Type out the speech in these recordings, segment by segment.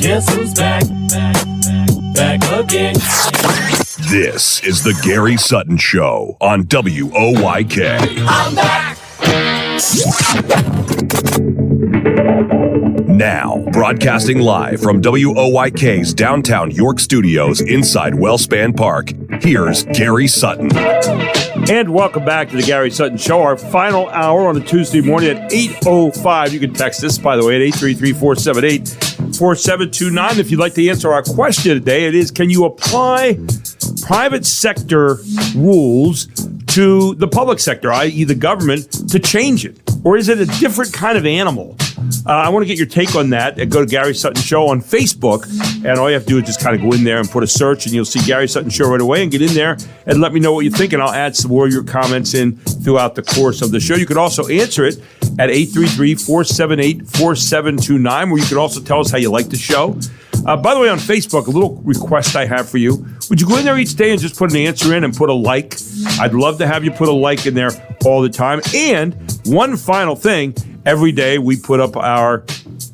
Guess who's back? Back again. This is the Gary Sutton Show on WOYK. I'm back. Now, broadcasting live from WOYK's downtown York studios inside Wellspan Park, here's Gary Sutton. And welcome back to the Gary Sutton Show, our final hour on a Tuesday morning at 8:05. You can text us, by the way, at 833-478-4729. If you'd like to answer our question today, it is, can you apply private sector rules to the public sector, i.e. the government, to change it? Or is it a different kind of animal? I want to get your take on that. Go to Gary Sutton Show on Facebook, and all you have to do is just kind of go in there and put a search, and you'll see Gary Sutton Show right away, and get in there and let me know what you think, and I'll add some more of your comments in throughout the course of the show. You can also answer it at 833-478-4729, where you can also tell us how you like the show. By the way, on Facebook, a little request I have for you. Would you go in there each day and just put an answer in and put a like? I'd love to have you put a like in there all the time. And one final thing, every day we put up our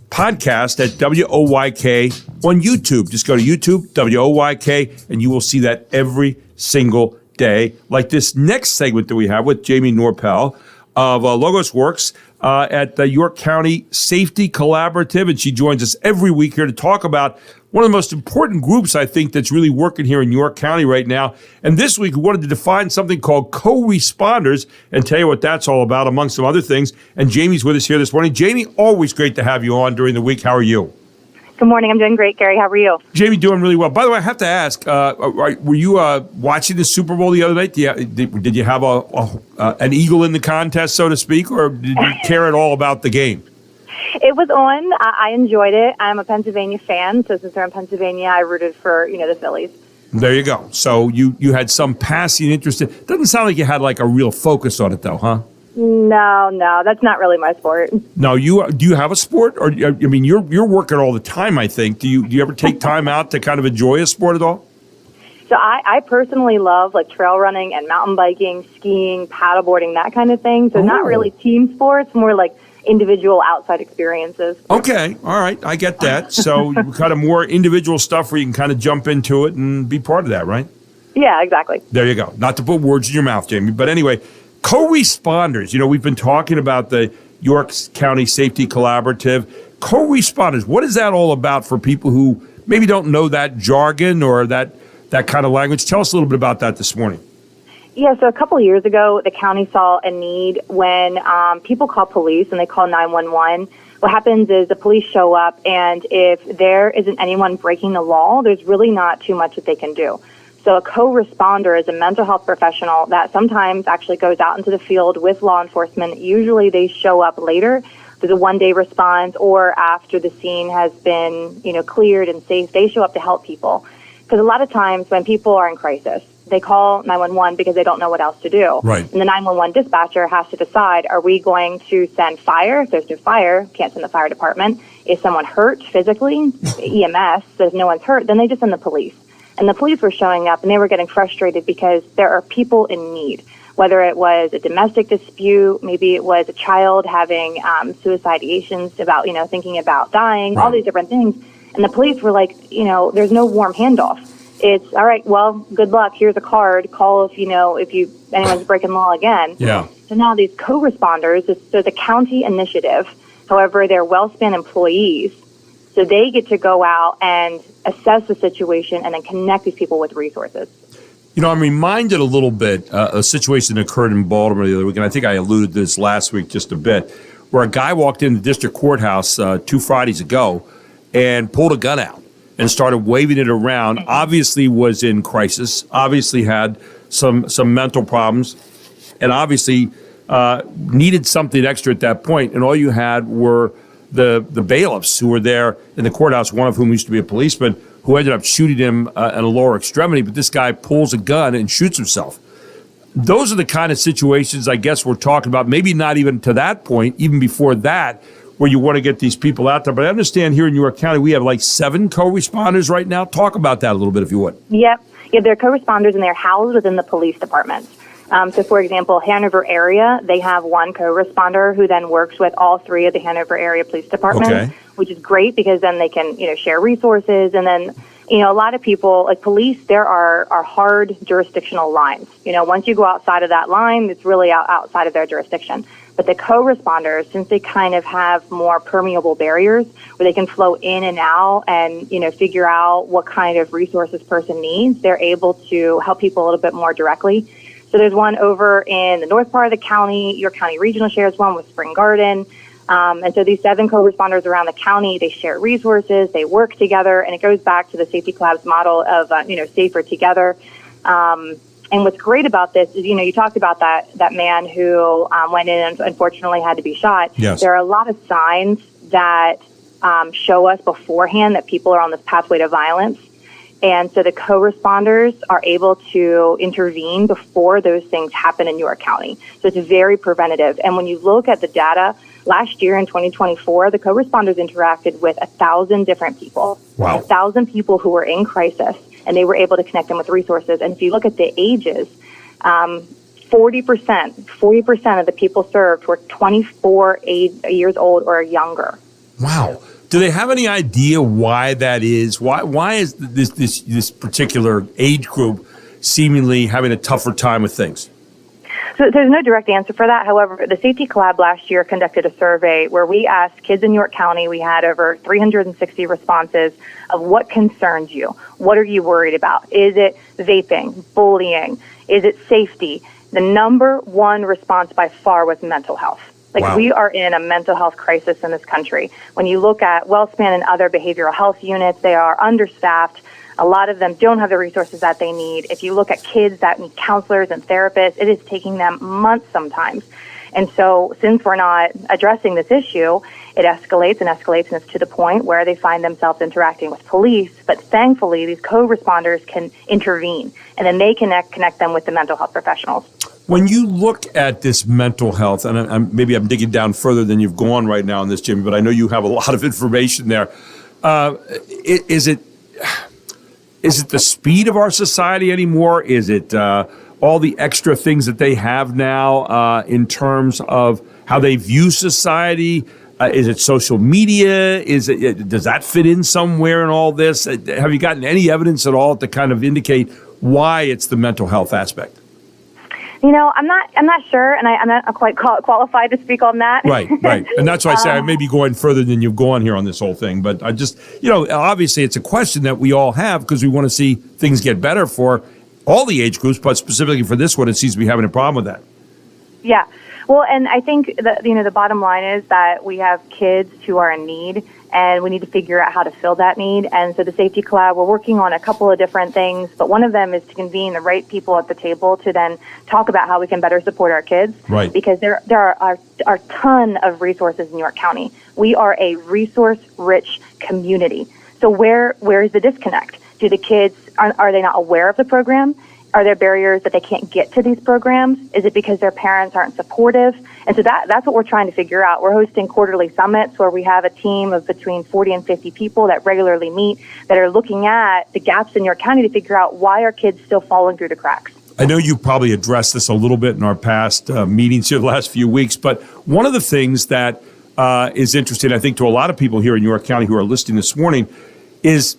podcast at WOYK on YouTube. Just go to YouTube, WOYK, and you will see that every single day. Like this next segment that we have with Jamie Noerpel of Logos Works at the York County Safety Collaborative, and she joins us every week here to talk about one of the most important groups, I think, that's really working here in York County right now. And this week, we wanted to define something called co-responders and tell you what that's all about, among some other things. And Jamie's with us here this morning. Jamie, always great to have you on during the week. How are you? Good morning. I'm doing great, Gary. How are you? Jamie, doing really well. By the way, I have to ask, were you watching the Super Bowl the other night? Did you have an eagle in the contest, so to speak, or did you care at all about the game? It was on. I enjoyed it. I'm a Pennsylvania fan, so since we're in Pennsylvania, I rooted for the Phillies. There you go. So you had some passing interest. It doesn't sound like you had like a real focus on it, though, huh? No, that's not really my sport. No, do you have a sport? Or I mean, you're working all the time, I think. Do you ever take time out to kind of enjoy a sport at all? So I personally love like trail running and mountain biking, skiing, paddleboarding, that kind of thing. So not really team sports, more like individual outside experiences. Okay, all right, I get that. So kind of more individual stuff where you can kind of jump into it and be part of that, right? Yeah, exactly. There you go. Not to put words in your mouth, Jamie, but anyway, co-responders. We've been talking about the York County Safety Collaborative. Co-responders, what is that all about for people who maybe don't know that jargon or that kind of language? Tell us a little bit about that this morning. Yeah, so a couple of years ago, the county saw a need when people call police and they call 911. What happens is the police show up, and if there isn't anyone breaking the law, there's really not too much that they can do. So a co-responder is a mental health professional that sometimes actually goes out into the field with law enforcement. Usually they show up later. There's a one-day response, or after the scene has been, cleared and safe, they show up to help people. Because a lot of times when people are in crisis, they call 911 because they don't know what else to do. Right. And the 911 dispatcher has to decide, are we going to send fire? If there's no fire, can't send the fire department. Is someone hurt physically? EMS says no one's hurt, then they just send the police. And the police were showing up, and they were getting frustrated because there are people in need, whether it was a domestic dispute, maybe it was a child having suicide ideations about, thinking about dying, all these different things. And the police were like, there's no warm handoff. It's, all right, well, good luck. Here's a card. Call if anyone's breaking law again. Yeah. So now these co-responders, there's a county initiative. However, they're WellSpan employees. So they get to go out and assess the situation and then connect these people with resources. I'm reminded a little bit a situation that occurred in Baltimore the other week, and I think I alluded to this last week just a bit, where a guy walked into the district courthouse 2 Fridays ago and pulled a gun out and started waving it around, obviously was in crisis, obviously had some mental problems, and obviously needed something extra at that point. And all you had were the bailiffs who were there in the courthouse, one of whom used to be a policeman, who ended up shooting him at a lower extremity. But this guy pulls a gun and shoots himself. Those are the kind of situations I guess we're talking about, maybe not even to that point, even before that, where you want to get these people out there. But I understand here in York County, we have like 7 co-responders right now. Talk about that a little bit, if you would. Yep. Yeah, they're co-responders, and they're housed within the police departments. So, for example, Hanover area, they have one co-responder who then works with all three of the Hanover area police departments, which is great because then they can, share resources. And then, a lot of people, like police, there are hard jurisdictional lines. Once you go outside of that line, it's really outside of their jurisdiction. But the co-responders, since they kind of have more permeable barriers where they can flow in and out and, figure out what kind of resources person needs, they're able to help people a little bit more directly. So there's one over in the north part of the county. York County Regional shares one with Spring Garden. And so these 7 co-responders around the county, they share resources, they work together, and it goes back to the Safety Collab's model of, safer together. And what's great about this is, you talked about that man who went in and unfortunately had to be shot. Yes. There are a lot of signs that show us beforehand that people are on this pathway to violence. And so the co-responders are able to intervene before those things happen in York County. So it's very preventative. And when you look at the data, last year in 2024, the co-responders interacted with 1,000 different people. Wow. 1,000 people who were in crisis, and they were able to connect them with resources. And if you look at the ages, 40% of the people served were 24 years old or younger. Wow. Do they have any idea why that is? Why is this particular age group seemingly having a tougher time with things? So there's no direct answer for that. However, the Safety Collab last year conducted a survey where we asked kids in York County, we had over 360 responses of what concerns you. What are you worried about? Is it vaping, bullying? Is it safety? The number one response by far was mental health. Wow. We are in a mental health crisis in this country. When you look at WellSpan and other behavioral health units, they are understaffed. A lot of them don't have the resources that they need. If you look at kids that need counselors and therapists, it is taking them months sometimes. And so since we're not addressing this issue, it escalates and escalates, and it's to the point where they find themselves interacting with police. But thankfully, these co-responders can intervene, and then they connect them with the mental health professionals. When you look at this mental health, and maybe I'm digging down further than you've gone right now on this, Jimmy, but I know you have a lot of information there. Is it the speed of our society anymore? Is it all the extra things that they have now in terms of how they view society? Is it social media? Does that fit in somewhere in all this? Have you gotten any evidence at all to kind of indicate why it's the mental health aspect? I'm not sure, and I'm not quite qualified to speak on that. Right. And that's why I say I may be going further than you've gone here on this whole thing. But I just, obviously it's a question that we all have because we want to see things get better for all the age groups, but specifically for this one, it seems to be having a problem with that. Yeah. Well, and I think that, the bottom line is that we have kids who are in need, and we need to figure out how to fill that need. And so the Safety Collab, we're working on a couple of different things, but one of them is to convene the right people at the table to then talk about how we can better support our kids. Right. Because there are a ton of resources in York County. We are a resource-rich community. So where is the disconnect? Do the kids, are they not aware of the program? Are there barriers that they can't get to these programs? Is it because their parents aren't supportive? And so that's what we're trying to figure out. We're hosting quarterly summits where we have a team of between 40 and 50 people that regularly meet that are looking at the gaps in your county to figure out why are kids still falling through the cracks. I know you probably addressed this a little bit in our past meetings here the last few weeks, but one of the things that is interesting, I think, to a lot of people here in York County who are listening this morning is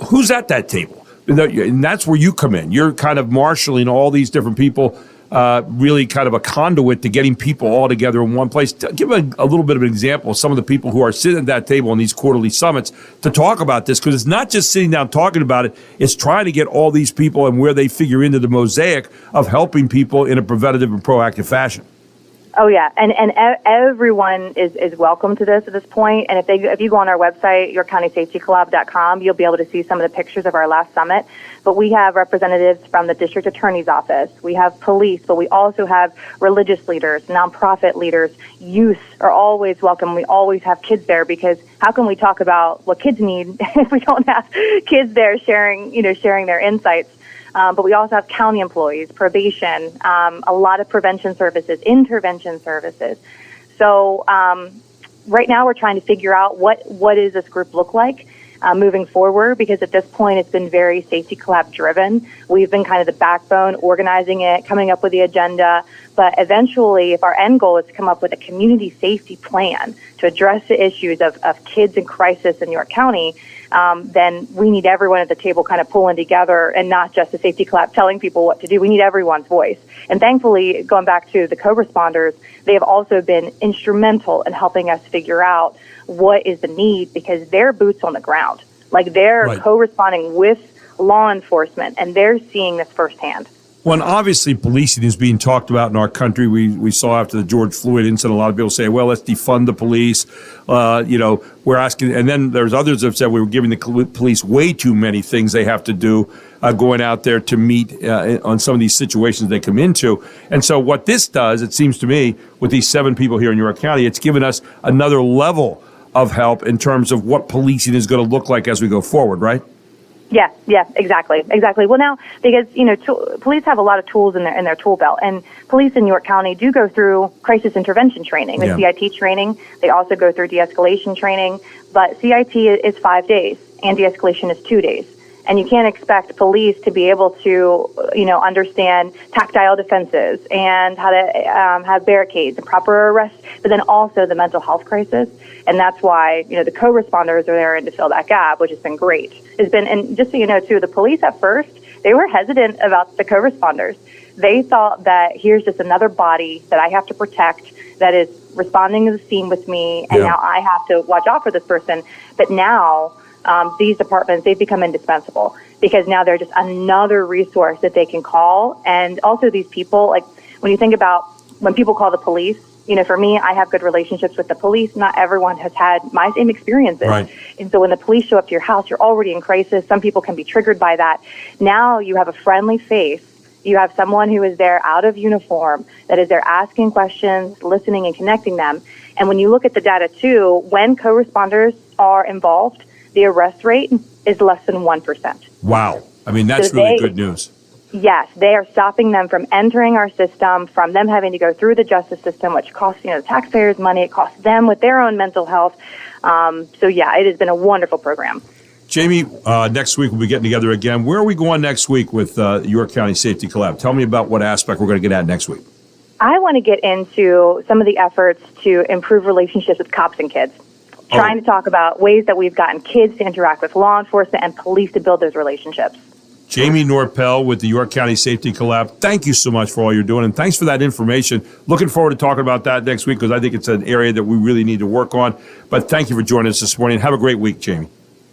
who's at that table? And that's where you come in. You're kind of marshaling all these different people, really kind of a conduit to getting people all together in one place. Give a little bit of an example of some of the people who are sitting at that table in these quarterly summits to talk about this, because it's not just sitting down talking about it. It's trying to get all these people and where they figure into the mosaic of helping people in a preventative and proactive fashion. Oh, yeah. And everyone is welcome to this at this point. And if you go on our website, yorkcountysafetycollab.com, you'll be able to see some of the pictures of our last summit. But we have representatives from the district attorney's office. We have police, but we also have religious leaders, nonprofit leaders. Youth are always welcome. We always have kids there, because how can we talk about what kids need if we don't have kids there sharing their insights? But we also have county employees, probation, a lot of prevention services, intervention services. So right now we're trying to figure out what does this group look like. moving forward, because at this point it's been very safety collab driven. We've been kind of the backbone, organizing it, coming up with the agenda. But eventually, if our end goal is to come up with a community safety plan to address the issues of kids in crisis in York County, then we need everyone at the table kind of pulling together, and not just the safety collab telling people what to do. We need everyone's voice. And thankfully, going back to the co-responders, they have also been instrumental in helping us figure out what is the need, because they're boots on the ground. Like, they're co-responding with law enforcement, and they're seeing this firsthand. Well, and obviously policing is being talked about in our country. We saw after the George Floyd incident, a lot of people say, well, let's defund the police. We're asking, and then there's others that have said we were giving the police way too many things they have to do, going out there to meet on some of these situations they come into. And so what this does, it seems to me, with these 7 people here in York County, it's given us another level of help in terms of what policing is going to look like as we go forward, right? Yeah, exactly. Well, now, because, police have a lot of tools in their tool belt, and police in York County do go through crisis intervention training, the CIT training. They also go through de-escalation training, but CIT is 5 days and de-escalation is 2 days. And you can't expect police to be able to, understand tactile defenses and how to have barricades and proper arrests, but then also the mental health crisis. And that's why, the co-responders are there to fill that gap, which has been great. And just so you know, too, the police at first, they were hesitant about the co-responders. They thought that here's just another body that I have to protect that is responding to the scene with me, and now I have to watch out for this person. But now, these departments, they've become indispensable, because now they're just another resource that they can call. And also these people, like, when you think about when people call the police, for me, I have good relationships with the police. Not everyone has had my same experiences. Right. And so when the police show up to your house, you're already in crisis. Some people can be triggered by that. Now you have a friendly face. You have someone who is there out of uniform, that is there asking questions, listening, and connecting them. And when you look at the data, too, when co-responders are involved, the arrest rate is less than 1%. Wow. I mean, that's really good news. Yes, they are stopping them from entering our system, from them having to go through the justice system, which costs, the taxpayers money. It costs them with their own mental health. It has been a wonderful program. Jamie, next week we'll be getting together again. Where are we going next week with York County Safety Collab? Tell me about what aspect we're going to get at next week. I want to get into some of the efforts to improve relationships with cops and kids. Trying to talk about ways that we've gotten kids to interact with law enforcement and police to build those relationships. Jamie Noerpel with the York County Safety Collab, thank you so much for all you're doing, and thanks for that information. Looking forward to talking about that next week, because I think it's an area that we really need to work on. But thank you for joining us this morning. Have a great week, Jamie.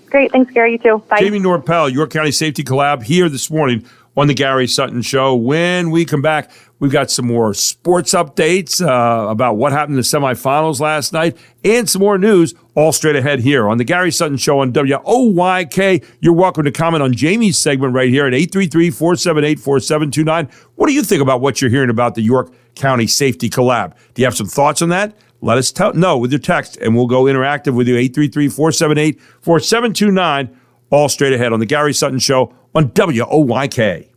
Great. Thanks, Gary. You too. Bye. Jamie Noerpel, York County Safety Collab, here this morning on the Gary Sutton Show. When we come back, we've got some more sports updates about what happened in the semifinals last night, and some more news all straight ahead here on the Gary Sutton Show on WOYK. You're welcome to comment on Jamie's segment right here at 833-478-4729. What do you think about what you're hearing about the York County Safety Collab? Do you have some thoughts on that? Let us know with your text, and we'll go interactive with you, 833-478-4729, all straight ahead on the Gary Sutton Show on WOYK.